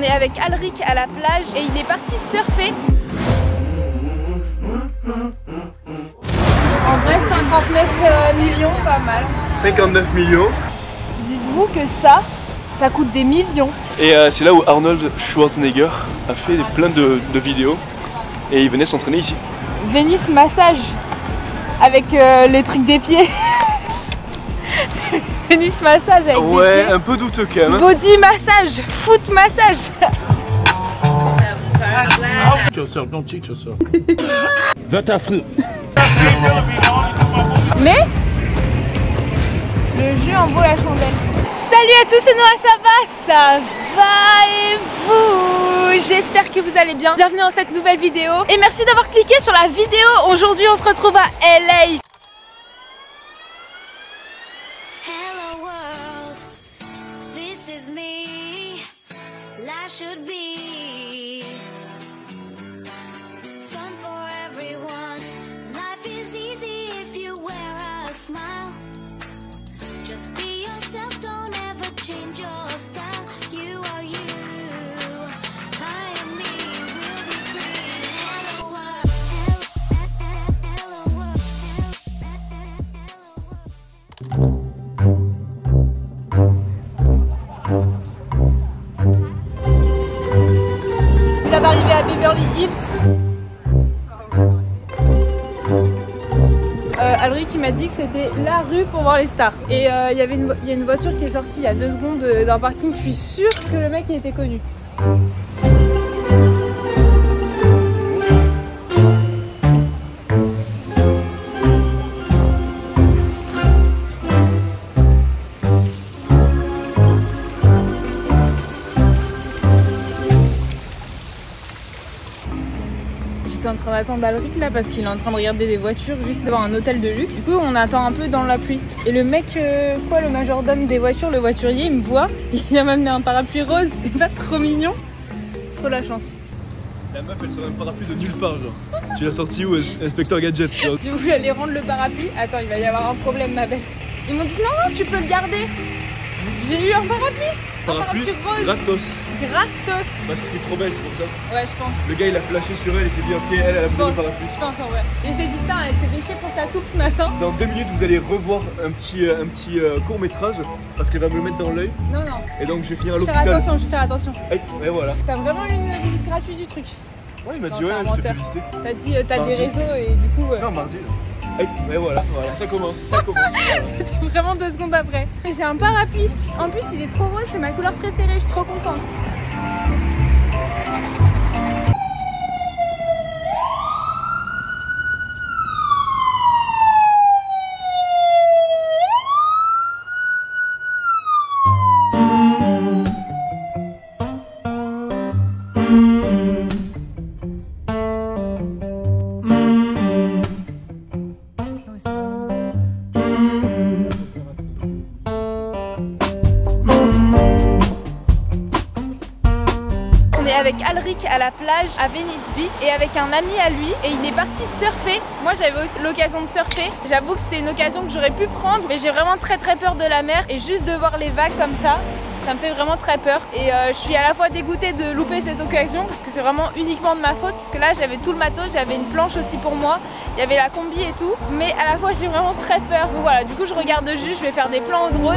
est avec Alric à la plage et il est parti surfer. En vrai 59 millions, pas mal. 59 millions. Dites-vous que ça coûte des millions. Et c'est là où Arnold Schwarzenegger a fait plein de vidéos et il venait s'entraîner ici. Venice massage avec les trucs des pieds. Venice massage avec des pieds. Ouais, un peu douteux quand même. Body massage, foot massage. Cheat yourself, don't cheat yourself. Va t'affronter. Mais le jeu en vaut la chandelle. Salut à tous, c'est Noah, ça va et vous? J'espère que vous allez bien. Bienvenue dans cette nouvelle vidéo et merci d'avoir cliqué sur la vidéo. Aujourd'hui on se retrouve à LA. Hello world, this is me. Life should be fun for everyone. Life is easy if you wear a smile. Just be yourself, don't ever change your style. You are you, I am me, we'll be free. Hello world, hello world, Il vient d'arriver à Beverly Hills. Alric qui m'a dit que c'était la rue pour voir les stars. Et il y a une voiture qui est sortie il y a 2 secondes d'un parking. Je suis sûre que le mec il était connu. J'étais en train d'attendre Alric là parce qu'il est en train de regarder des voitures juste devant un hôtel de luxe. Du coup on attend un peu dans la pluie. Et le mec, le majordome des voitures, le voiturier, il me voit. Il vient m'amener un parapluie rose, c'est pas trop mignon. Trop la chance. La meuf elle sort un parapluie de nulle part genre. Tu l'as sorti où, Inspecteur Gadget? J'ai voulu aller rendre le parapluie. Attends, il va y avoir un problème ma belle. Ils m'ont dit non, tu peux le garder. J'ai eu un parapluie. Parapluie rose. gratos. Gratos. Parce que c'était trop belle, c'est pour ça. Ouais, je pense. Le gars il a flashé sur elle et s'est dit ok, elle a besoin de parapluie. Je pense en vrai. Et c'est dit ça, elle s'est pêchée pour sa coupe ce matin. Dans 2 minutes vous allez revoir un petit court métrage parce qu'elle va me le mettre dans l'œil. Non, non. Et donc je vais finir à Je vais l'hôpital. faire attention, je vais faire attention. Et voilà. T'as vraiment eu une visite gratuite du truc. Ouais, il m'a Non, dit ouais, t'es un je te fais menteur. visiter. T'as dit t'as des Mardi. réseaux et du coup. Non, mardi. Et voilà, ça commence. C'était vraiment 2 secondes après. J'ai un parapluie. En plus, il est trop rose, c'est ma couleur préférée. Je suis trop contente. Avec Alric à la plage à Venice Beach et avec un ami à lui et il est parti surfer. Moi j'avais aussi l'occasion de surfer. J'avoue que c'était une occasion que j'aurais pu prendre mais j'ai vraiment très peur de la mer et juste de voir les vagues comme ça me fait vraiment très peur et je suis à la fois dégoûtée de louper cette occasion parce que c'est vraiment uniquement de ma faute parce que là j'avais tout le matos, j'avais une planche aussi pour moi, il y avait la combi et tout mais à la fois j'ai vraiment très peur. Donc voilà, du coup je regarde juste, je vais faire des plans au drone.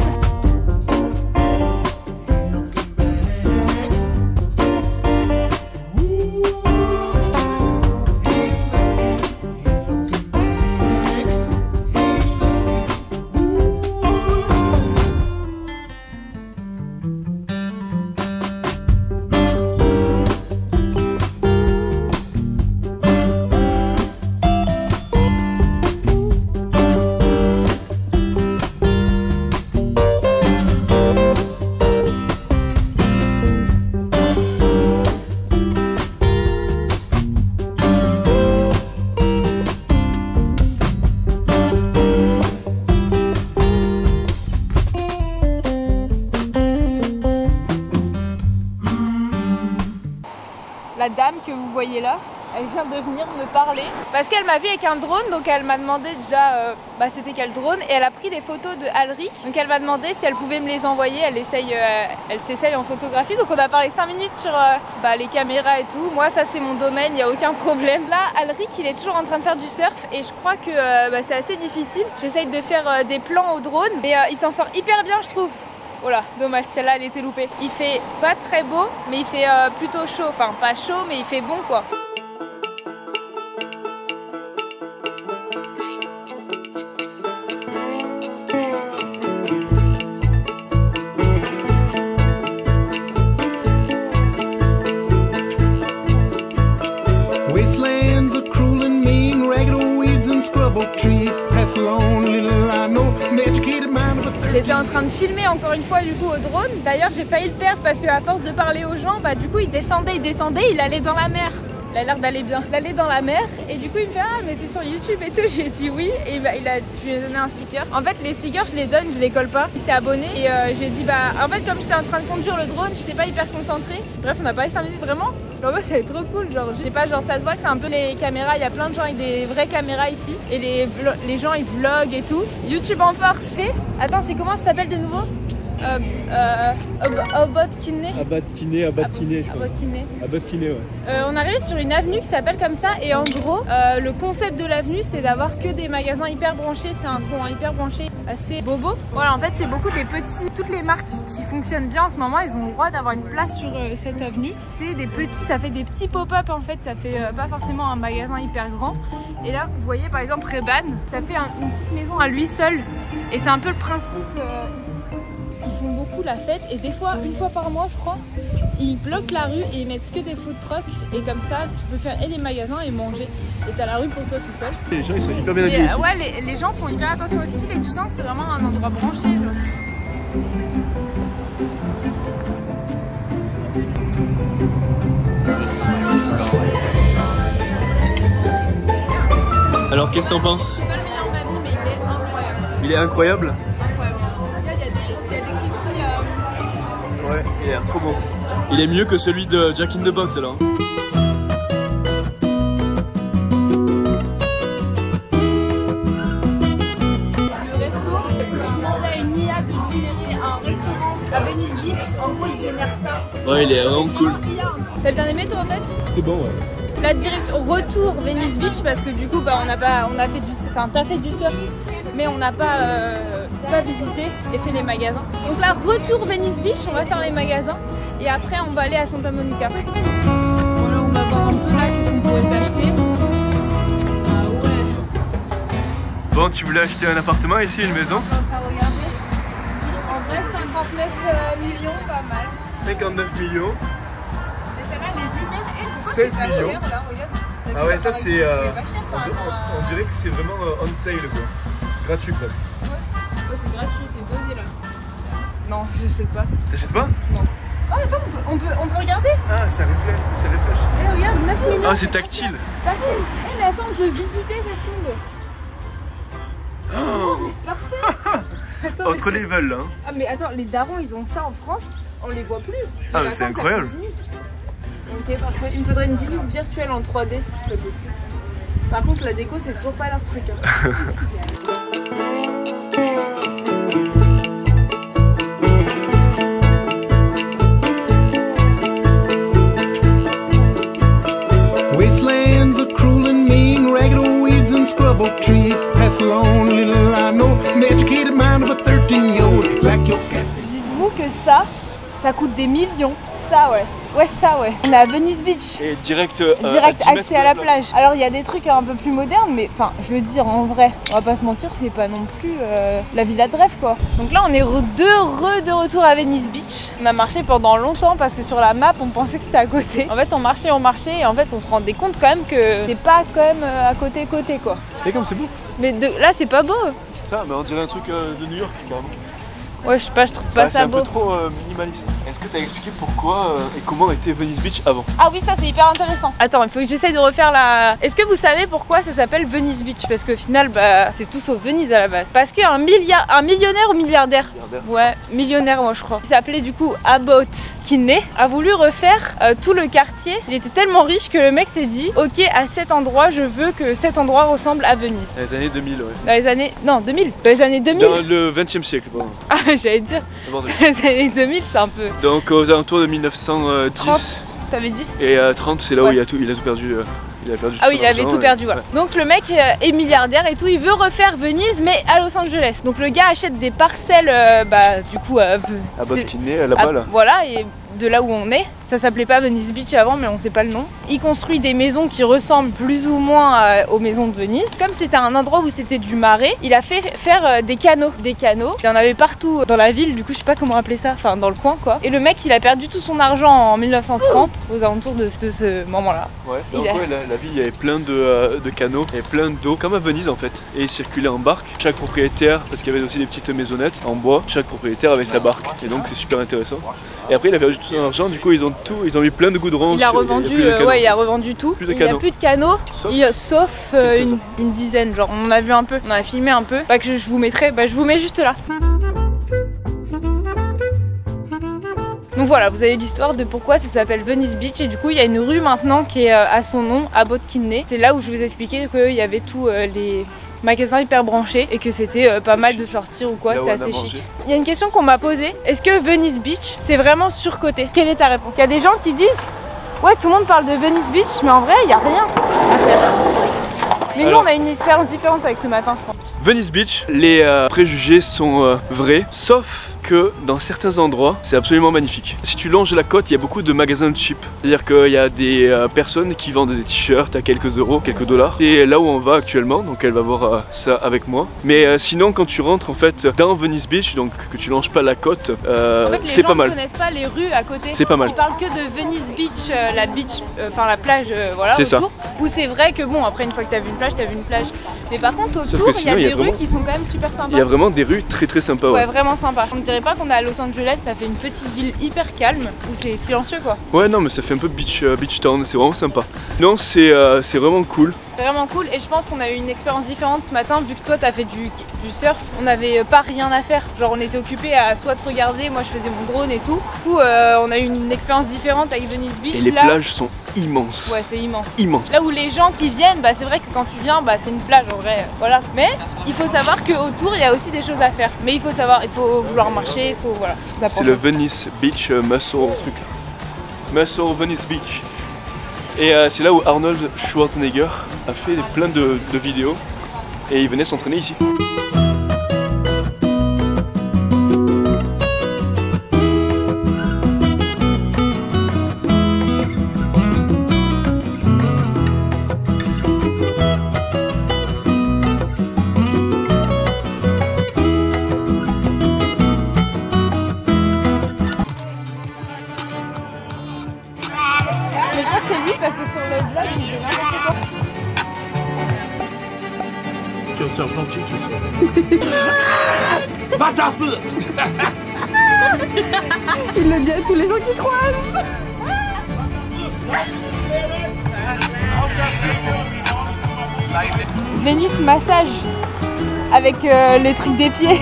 La dame que vous voyez là, Elle vient de venir me parler parce qu'elle m'a vu avec un drone, donc elle m'a demandé déjà c'était quel drone, et elle a pris des photos de Alric, donc elle m'a demandé si elle pouvait me les envoyer. Elle s'essaye en photographie, donc on a parlé 5 minutes sur les caméras et tout. Moi ça c'est mon domaine, il n'y a aucun problème. Là Alric il est toujours en train de faire du surf et je crois que c'est assez difficile. J'essaye de faire des plans au drone, mais il s'en sort hyper bien je trouve. Oh là, dommage, celle-là elle était loupée. Il fait pas très beau, mais il fait plutôt chaud, enfin pas chaud mais il fait bon quoi. J'étais en train de filmer encore une fois du coup au drone. D'ailleurs j'ai failli le perdre parce qu'à force de parler aux gens, du coup il descendait, il allait dans la mer. Il a l'air d'aller bien. Il allait dans la mer et du coup il me fait ah mais t'es sur YouTube et tout. J'ai dit oui et je lui ai donné un sticker. En fait les stickers je les donne, je les colle pas. Il s'est abonné et je lui ai dit en fait comme j'étais en train de conduire le drone, j'étais pas hyper concentrée. Bref on a parlé 5 minutes vraiment. Genre ça va être trop cool, genre je sais pas, genre ça se voit que c'est un peu les caméras, il y a plein de gens avec des vraies caméras ici et les gens ils vloguent et tout. YouTube en force. Attends, c'est comment ça s'appelle de nouveau? Abotkiné, je crois. On arrive sur une avenue qui s'appelle comme ça et en gros le concept de l'avenue c'est d'avoir que des magasins hyper branchés. C'est un coin hyper branché assez bobo. Voilà, en fait c'est beaucoup des petits, toutes les marques qui fonctionnent bien en ce moment, ils ont le droit d'avoir une place sur cette avenue. C'est des petits, ça fait des petits pop-up en fait, ça fait pas forcément un magasin hyper grand. Et là vous voyez par exemple Reban, ça fait une petite maison à lui seul et c'est un peu le principe ici. Ils font beaucoup la fête et des fois, une fois par mois je crois, ils bloquent la rue et ils mettent que des food trucks et comme ça tu peux faire les magasins et manger et t'as la rue pour toi tout seul. Les gens ils sont hyper bien habillés ici. Ouais, les gens font hyper attention au style et tu sens que c'est vraiment un endroit branché genre. Alors qu'est-ce que t'en penses? C'est pas le meilleur de ma vie mais il est incroyable. Il est incroyable? Ouais, il a l'air trop bon. Il est mieux que celui de Jack in the Box alors. Le resto, si tu demandais à une IA de générer un restaurant à Venice Beach, en gros il génère ça. Ouais, il est vraiment cool. T'as bien aimé toi en fait? C'est bon ouais. La direction retour Venice Beach parce que du coup t'as fait du surf mais on n'a pas visité et fait les magasins. Donc là retour Venice Beach, on va faire les magasins et après on va aller à Santa Monica. Voilà, on va voir un peu là qu'est-ce qu'on pourrait s'acheter. Ah ouais. Bon, tu voulais acheter un appartement ici, une maison? On va regarder. En vrai 59 millions, pas mal. 59 millions. Mais ça va, les vues vertes et pourquoi 16 c'est pas millions. cher là, regarde. Ah ouais, ça c'est... on dirait que c'est vraiment on sale quoi. Gratuit presque. Ouais, c'est gratuit, c'est donné là. Non, je sais pas. T'achètes pas? Non. Oh attends, on peut regarder? Ah, ça reflète, ça reflète. Eh regarde, 9 millions. Ah, c'est tactile. Tactile. Eh mais attends, on peut visiter, ça se tombe. Oh, mais parfait. Attends, entre les vols là. Hein. Ah mais attends, les darons ils ont ça en France, on les voit plus. Ah mais c'est incroyable. Ok parfait, il me faudrait une visite virtuelle en 3D si ce serait possible. Par contre la déco c'est toujours pas leur truc. Hein. Wastelands are cruel and mean, ragged old weeds and scrub oak trees. That's the lonely little I know, an educated mind of a 13-year-old, like your cat. Dites-vous que ça coûte des millions. Ça ouais. Ouais ça ouais. On est à Venice Beach. Et direct accès à la plage. Alors il y a des trucs un peu plus modernes mais enfin je veux dire en vrai, on va pas se mentir, c'est pas non plus la villa de rêve quoi. Donc là on est de retour à Venice Beach. On a marché pendant longtemps parce que sur la map on pensait que c'était à côté. En fait on marchait et en fait on se rendait compte quand même que c'est pas quand même à côté quoi. C'est comme c'est beau. Mais là c'est pas beau. Ça mais on dirait un truc de New York carrément. Ouais, je sais pas, je trouve pas c'est ça un beau. peu trop minimaliste. Est-ce que tu as expliqué pourquoi et comment était Venice Beach avant? Ah oui, ça c'est hyper intéressant. Attends, il faut que j'essaye de refaire la... Est-ce que vous savez pourquoi ça s'appelle Venice Beach? Parce qu'au final, bah, c'est tout sauf Venise à la base. Parce qu'un millionnaire ou milliardaire? Ouais, millionnaire moi je crois. Il s'appelait du coup Abbott Kinney, a voulu refaire tout le quartier. Il était tellement riche que le mec s'est dit, ok, à cet endroit, je veux que cet endroit ressemble à Venise. Dans les années 2000, ouais. Dans les années... Non, 2000. Dans les années 2000. Dans le 20e siècle, pardon. Ah, j'allais dire. Dans les années 2000, c'est un peu... Donc aux alentours de 1910. 30, t'avais dit? Et 30, c'est là où il a tout perdu. Il a perdu ah oui, il avait l'argent, tout perdu, voilà. Donc le mec est milliardaire et tout, il veut refaire Venise mais à Los Angeles. Donc le gars achète des parcelles, du coup... Abbott Kinney, là-bas, là. Voilà, et de là où on est. Ça s'appelait pas Venice Beach avant, mais on sait pas le nom. Il construit des maisons qui ressemblent plus ou moins aux maisons de Venise. Comme c'était un endroit où c'était du marais, il a fait faire des canaux. Des canaux, il y en avait partout dans la ville, du coup je sais pas comment appeler ça, enfin dans le coin quoi. Et le mec il a perdu tout son argent en 1930, aux alentours de ce moment-là. Ouais, donc la ville il y avait plein de canaux, il y avait plein d'eau, comme à Venise en fait. Et ils circulaient en barque. Chaque propriétaire, parce qu'il y avait aussi des petites maisonnettes en bois, chaque propriétaire avait sa barque. Et donc c'est super intéressant. Et après il a perdu tout son argent, du coup ils ont mis plein de goudron. Il a revendu, ouais, il a revendu tout. Il n'y a plus de canaux, sauf une dizaine. Genre, on en a vu un peu, on en a filmé un peu. Pas que je vous mettrai, je vous mets juste là. Donc voilà, vous avez l'histoire de pourquoi ça s'appelle Venice Beach et du coup il y a une rue maintenant qui est à son nom, Abbott Kinney. C'est là où je vous expliquais qu'il y avait tous les magasins hyper branchés et que c'était pas mal de sortir ou quoi, c'était assez chic. Il y a une question qu'on m'a posée, est-ce que Venice Beach c'est vraiment surcoté? Quelle est ta réponse? Il y a des gens qui disent, ouais tout le monde parle de Venice Beach mais en vrai il n'y a rien à faire. Mais nous on a une expérience différente avec ce matin je pense. Venice Beach, les préjugés sont vrais, sauf que dans certains endroits, c'est absolument magnifique. Si tu longes la côte, il y a beaucoup de magasins cheap. C'est-à-dire qu'il y a des personnes qui vendent des t-shirts à quelques euros, quelques dollars. Et là où on va actuellement, donc elle va voir ça avec moi. Mais sinon, quand tu rentres en fait dans Venice Beach, donc que tu longes pas la côte, c'est pas mal. Les gens ne connaissent pas les rues à côté. C'est pas mal. Ils parlent que de Venice Beach, la plage, voilà, c'est autour. Où c'est vrai que bon, après une fois que t'as vu une plage, t'as vu une plage. Mais par contre autour, il y a des rues qui sont quand même super sympas. Il y a vraiment des rues très très sympas. Ouais, vraiment sympa. On dirait pas qu'on est à Los Angeles, ça fait une petite ville hyper calme où c'est silencieux quoi. Ouais non mais ça fait un peu beach town, c'est vraiment sympa. Non c'est vraiment cool. C'est vraiment cool et je pense qu'on a eu une expérience différente ce matin vu que toi t'as fait du surf. On n'avait pas rien à faire, genre on était occupés à soit te regarder, moi je faisais mon drone et tout. Du coup on a eu une expérience différente avec Venice Beach. Et les plages sont immenses. Ouais c'est immense. Immense. Là où les gens qui viennent, c'est vrai que quand tu viens c'est une plage en vrai, voilà. Mais il faut savoir qu'autour il y a aussi des choses à faire. Mais il faut vouloir marcher, il faut voilà. C'est le Venice Beach Muscle truc. Muscle Venice Beach. Et c'est là où Arnold Schwarzenegger a fait plein de vidéos et il venait s'entraîner ici. Mais je crois que c'est lui parce que sur le vlog il fait n'importe quoi. Tu as un plan de chic, tu sais. Va ta foot! Il le dit à tous les gens qui croisent. Venice massage avec les trucs des pieds.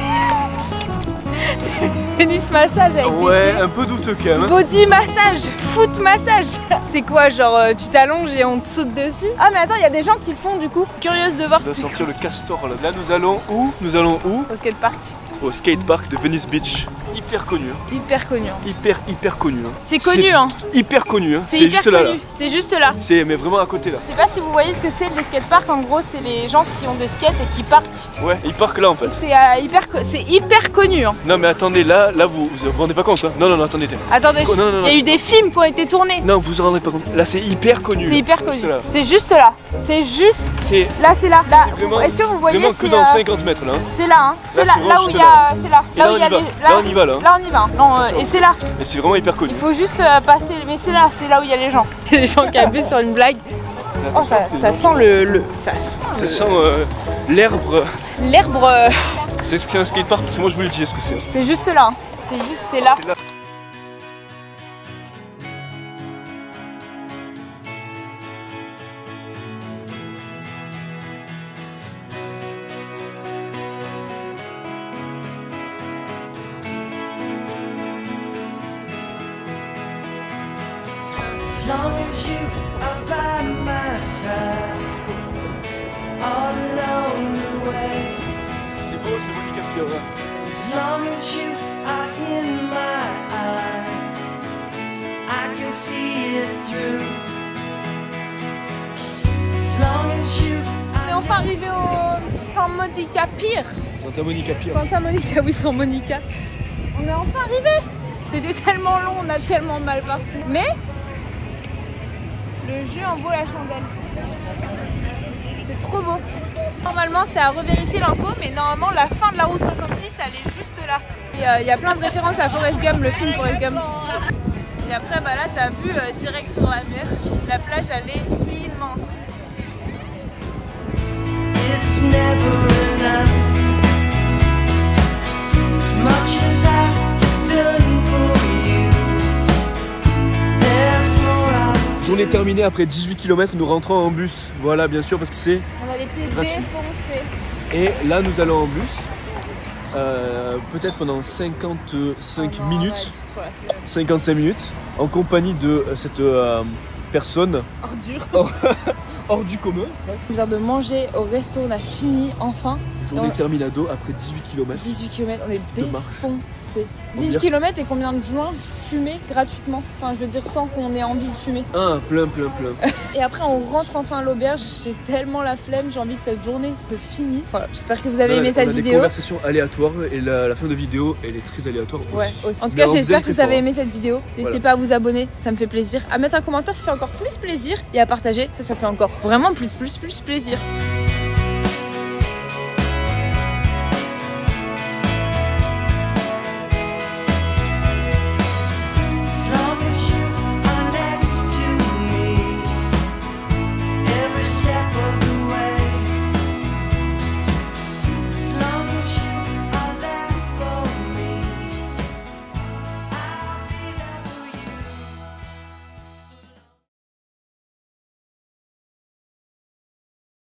Venice massage avec les pieds. Un peu douteux quand même. Body massage, foot massage. C'est quoi, genre tu t'allonges et on te saute dessus? Ah mais attends, il y a des gens qui le font du coup. Curieuse de voir. On doit sortir le castor là. Là nous allons où? Nous allons où? Au skatepark. Au skatepark de Venice Beach. Hyper connu. Hyper connu. Hyper connu. C'est connu hein. Hyper connu. C'est juste là. C'est juste là. C'est mais vraiment à côté là. Je sais pas si vous voyez ce que c'est les skateparks. En gros c'est les gens qui ont des skates et qui parquent. Ouais, ils parquent là en fait. C'est hyper connu hein. Non mais attendez, là vous vous rendez pas compte hein. Non, attendez. Attendez, il y a eu des films qui ont été tournés. Non, vous vous rendez pas compte. Là c'est hyper connu. C'est hyper connu. C'est juste là. C'est juste. Là c'est là. Est-ce que vous voyez? Vraiment que dans 50 mètres là. C'est là hein. C'est là où il y a. C'est là. Là où il y a les. Là on y va là. Là on y va. Non, et c'est là. Et c'est vraiment hyper connu. Il faut juste passer. Mais c'est là où il y a les gens. Les gens qui abusent sur une blague. Oh ça sent ça sent l'herbe. C'est ce que c'est un skatepark? Parce que moi je voulais dire ce que c'est. C'est juste là. C'est là. C'est là. As long as you are by my side, all along the way. C'est beau, c'est Monica Fiora. As long as you are in my eye, I can see it through. As long as you On est enfin arrivé au San Monica Pier. Santa Monica Pier. Santa Monica, oui, San Monica. On est enfin arrivé. C'était tellement long, on a tellement mal partout. Mais le jeu en vaut la chandelle. C'est trop beau. Normalement, c'est à revérifier l'info, mais normalement, la fin de la route 66, elle est juste là. Il y a plein de références à Forrest Gump, le film Forrest Gump. Et après, bah là, t'as vu direct sur la mer. La plage, elle est immense. it's never enough. As much as I've done for you, there's more I Journée terminée après 18 km, nous rentrons en bus. Voilà, bien sûr, parce que c'est On a les pieds gratuit. défoncés. Et là, nous allons en bus. Peut-être pendant 55 Oh non, minutes. arrête, j'ai trop la flemme. 55 minutes. En compagnie de cette personne Ordure. hors du commun. On vient de manger au resto, on a fini enfin. Journée Et on- terminado après 18 km. 18 km, on est De marche. défoncés. On 18 dirait- km et combien de joints fumés gratuitement? Enfin, je veux dire sans qu'on ait envie de fumer. Ah, plein. Et après, on rentre enfin à l'auberge. J'ai tellement la flemme, j'ai envie que cette journée se finisse. Voilà, j'espère que vous avez aimé on cette a des vidéo. conversations aléatoires et la fin de vidéo, elle est très aléatoire Ouais, aussi. aussi. En tout Mais cas, on j'espère faisait que vous très avez fort. aimé cette vidéo. N'hésitez Voilà. pas à vous abonner, ça me fait plaisir. À mettre un commentaire, ça fait encore plus plaisir. Et à partager, ça fait encore vraiment plus plaisir.